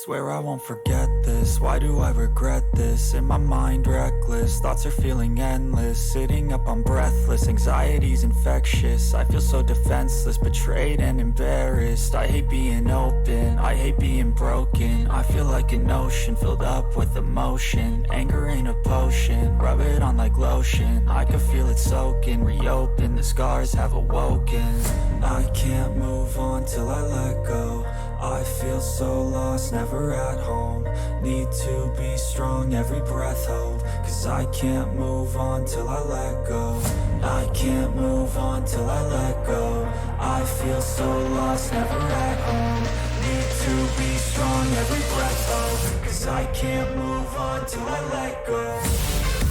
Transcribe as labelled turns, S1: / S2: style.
S1: Swear I won't forget this, why do I regret this? In my mind reckless, thoughts are feeling endless. Sitting up I'm breathless, anxiety's infectious. I feel so defenseless, betrayed and embarrassed. I hate being open, I hate being broken. I feel like an ocean filled up with emotion. Anger ain't a potion, rub it on like lotion. I can feel it soaking, reopen, the scars have awoken. I can't move on till I let go. I feel so lost, never at home. Need to be strong, every breath hope. Cause I can't move on till I let go. I can't move on till I let go. I feel so lost, never at home. Need to be strong, every breath hope. Cause I can't move on till I let go.